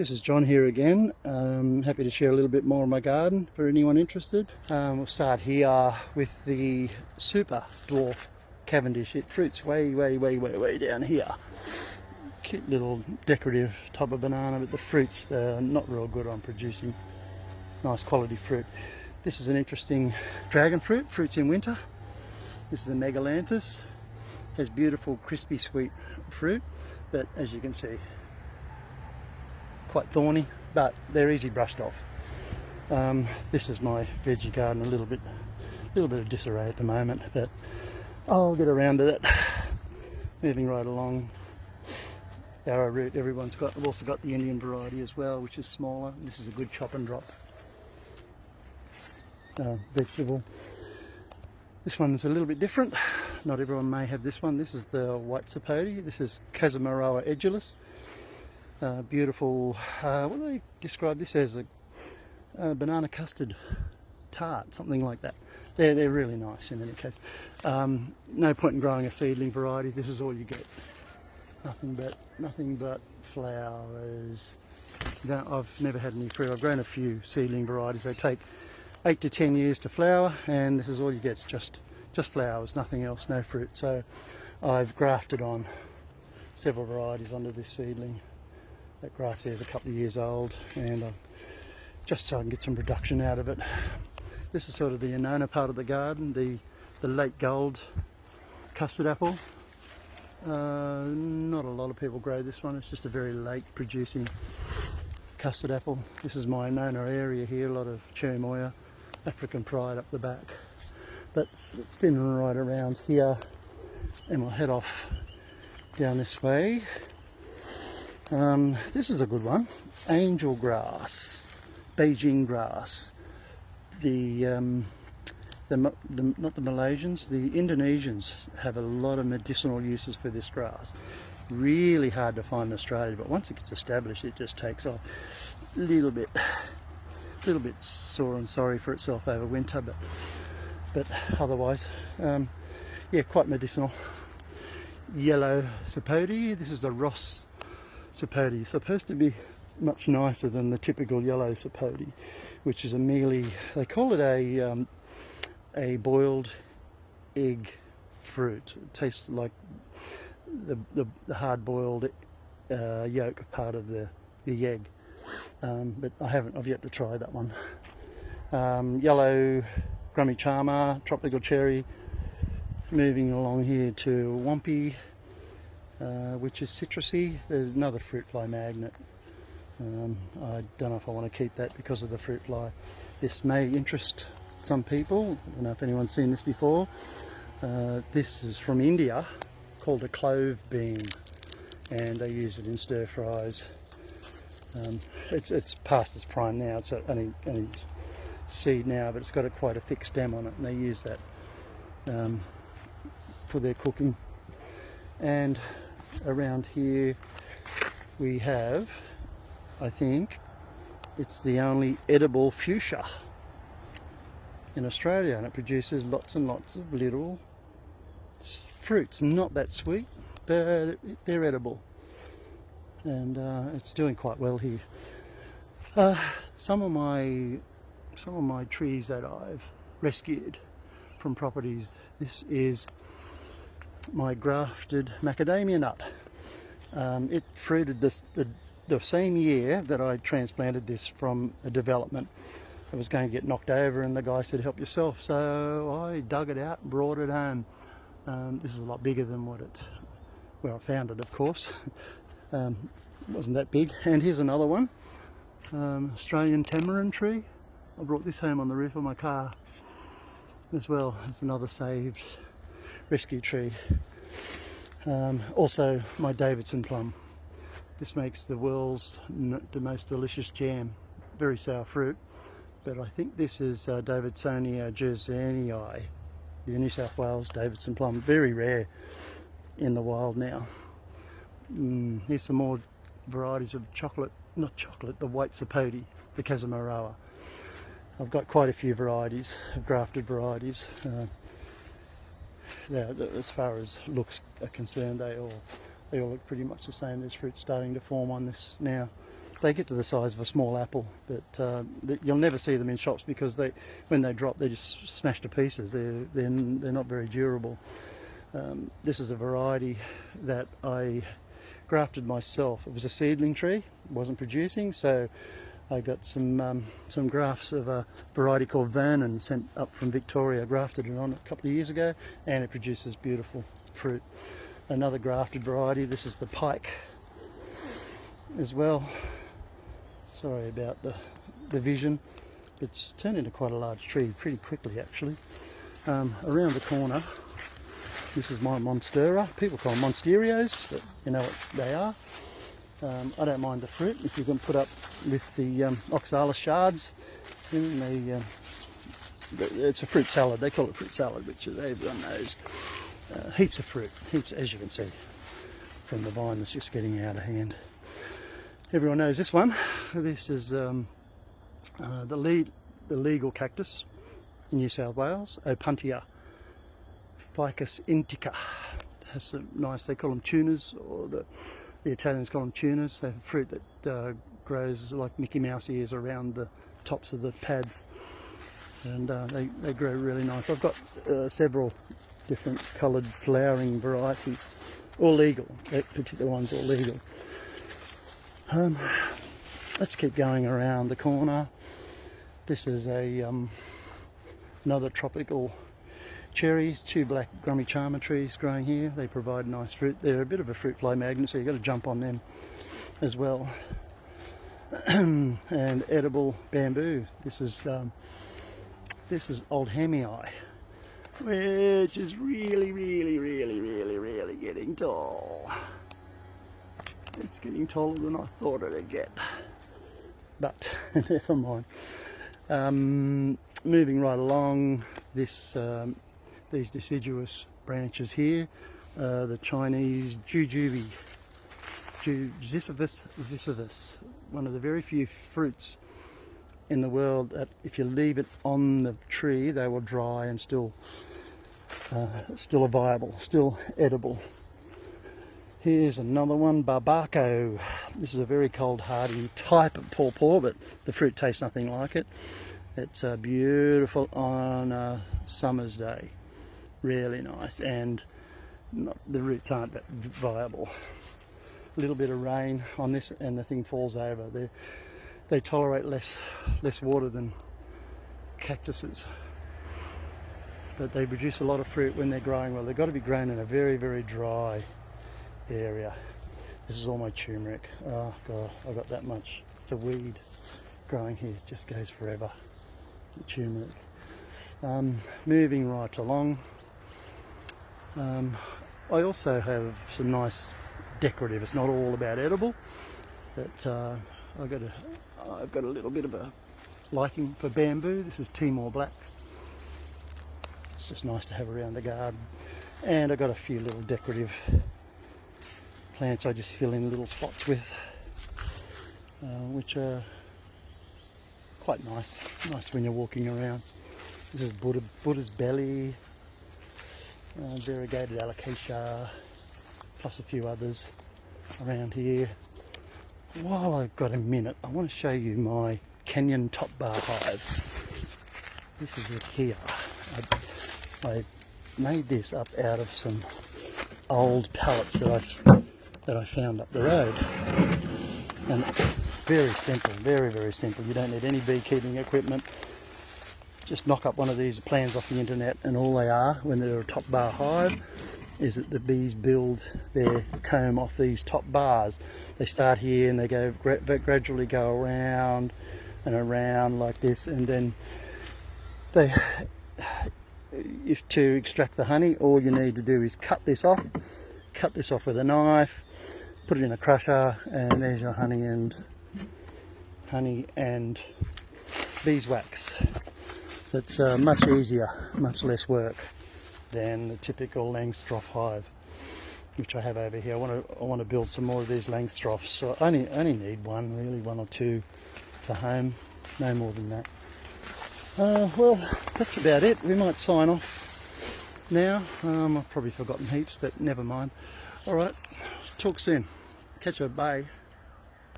This is John here again. Happy to share a little bit more of my garden for anyone interested. We'll start here with the super dwarf Cavendish. It fruits way down here. Cute little decorative type of banana, but the fruits are not real good on producing nice quality fruit. This is an interesting dragon fruit, fruits in winter. This is the Megalanthus. Has beautiful crispy sweet fruit, but as you can see, quite thorny, but they're easy brushed off. This is my veggie garden, a little bit of disarray at the moment, but I'll get around to that. Moving right along. Arrowroot, I've also got the Indian variety as well, which is smaller. This is a good chop and drop vegetable. This one's a little bit different. Not everyone may have this one. This is the white Sapote. This is Casamarowa edulis. Beautiful, what do they describe this as? A banana custard tart, something like that. They're really nice in any case. No point in growing a seedling variety. This is all you get. Nothing but flowers. I've never had any fruit. I've grown a few seedling varieties. They take 8 to 10 years to flower, and this is all you get. It's just flowers, nothing else, no fruit. So I've grafted on several varieties onto this seedling. That graft there is a couple of years old, and just so I can get some production out of it. This is sort of the Annona part of the garden, the late gold custard apple. Not a lot of people grow this one. It's just a very late producing custard apple. This is my Annona area here, a lot of cherimoya, African pride up the back. But it's spinning right around here, and we'll head off down this way. This is a good one, angel grass, Beijing grass. Not the Malaysians, the Indonesians have a lot of medicinal uses for this grass. Really hard to find in Australia, but once it gets established, it just takes off. A little bit sore and sorry for itself over winter, but otherwise, yeah, quite medicinal. Yellow Sapote. This is a Ross Sapote. Supposed to be much nicer than the typical yellow Sapote, which is a mealy. They call it a boiled egg fruit. It tastes like the hard-boiled yolk part of the egg. But I've yet to try that one. Yellow Grummy Charmer, tropical cherry. Moving along here to Wampy, which is citrusy. There's another fruit fly magnet. I don't know if I want to keep that because of the fruit fly. This may interest some people. I don't know if anyone's seen this before. This is from India, called a Clove Bean, and they use it in stir fries. It's past its prime now. It's only seed now, but it's got quite a thick stem on it, and they use that for their cooking. And around here we have, I think it's the only edible fuchsia in Australia, and it produces lots and lots of little fruits. Not that sweet, but they're edible, and it's doing quite well here. Some of my trees that I've rescued from properties. This is my Grafted Macadamia Nut. It fruited the same year that I transplanted this from a development. It was going to get knocked over, and the guy said, help yourself. So I dug it out and brought it home. This is a lot bigger than where I found it, of course. It wasn't that big. And here's another one, Australian tamarind tree. I brought this home on the roof of my car as well. It's another saved rescue tree. Also my Davidson Plum. This makes the world's the most delicious jam. Very sour fruit, but I think this is Davidsonia jerseyii, the New South Wales Davidson Plum. Very rare in the wild now. Here's some more varieties of the white Sapote, the Casamarowa. I've got quite a few varieties of grafted varieties. As far as looks are concerned, they all look pretty much the same. There's fruit starting to form on this now. they get to the size of a small apple, but you'll never see them in shops because when they drop, they just smash to pieces. They're not very durable. This is a variety that I grafted myself. It was a seedling tree, it wasn't producing, so I got some grafts of a variety called Vernon sent up from Victoria. I grafted it on a couple of years ago, and it produces beautiful fruit. Another grafted variety, this is the Pike as well. Sorry about the vision. It's turned into quite a large tree pretty quickly actually. Around the corner, this is my Monstera. People call them Monsterios, but you know what they are. I don't mind the fruit if you can put up with the oxalis shards in it's a fruit salad. They call it fruit salad, which everyone knows. Heaps of fruit, heaps, as you can see from the vine that's just getting out of hand. Everyone knows this one. This is the legal cactus in New South Wales, Opuntia Ficus indica. Has some nice, they call them tunas, or the Italians call them tunas. They have fruit that grows like Mickey Mouse ears around the tops of the pads, and they grow really nice. I've got several different coloured flowering varieties, all legal. That particular one's all legal. Let's keep going around the corner. This is another tropical cherry, 2 black grummy charmer trees growing here. They provide nice fruit. They're a bit of a fruit fly magnet, so you've got to jump on them as well. And edible bamboo. This is Old Hamii, which is really getting tall. It's getting taller than I thought it'd get, but never mind. Moving right along, these deciduous branches here, the Chinese jujube, Ziziphus, one of the very few fruits in the world that if you leave it on the tree, they will dry and still are viable, still edible. Here's another one, Barbaco. This is a very cold hardy type of pawpaw, but the fruit tastes nothing like it. It's beautiful on a summer's day, really nice, and the roots aren't that viable. A little bit of rain on this and the thing falls over. They tolerate less water than cactuses, but they produce a lot of fruit when they're growing well. They've got to be grown in a very dry area. This is all my turmeric. Oh god, I've got that much. It's a weed growing here, it just goes forever. The turmeric. Moving right along, I also have some nice decorative. It's not all about edible, but I've got a little bit of a liking for bamboo. This is Timor Black. It's just nice to have around the garden, and I've got a few little decorative plants I just fill in little spots with, which are quite nice when you're walking around. This is Buddha's belly, variegated alocasia, plus a few others around here. While I've got a minute, I want to show you my Canyon top bar hive. This is it here. I made this up out of some old pallets that I found up the road, and very simple, very simple. You don't need any beekeeping equipment. Just knock up one of these plans off the internet, and all they are when they're a top bar hive is that the bees build their comb off these top bars. They start here and they go gradually go around and around like this, and then if to extract the honey, all you need to do is cut this off with a knife, put it in a crusher, and there's your honey and beeswax. So it's much easier, much less work than the typical Langstroth hive, which I have over here. I want to build some more of these Langstroths. So I only need one, really, one or two for home, no more than that. Well, that's about it. We might sign off now. I've probably forgotten heaps, but never mind. All right, talk soon. Catch you, bye.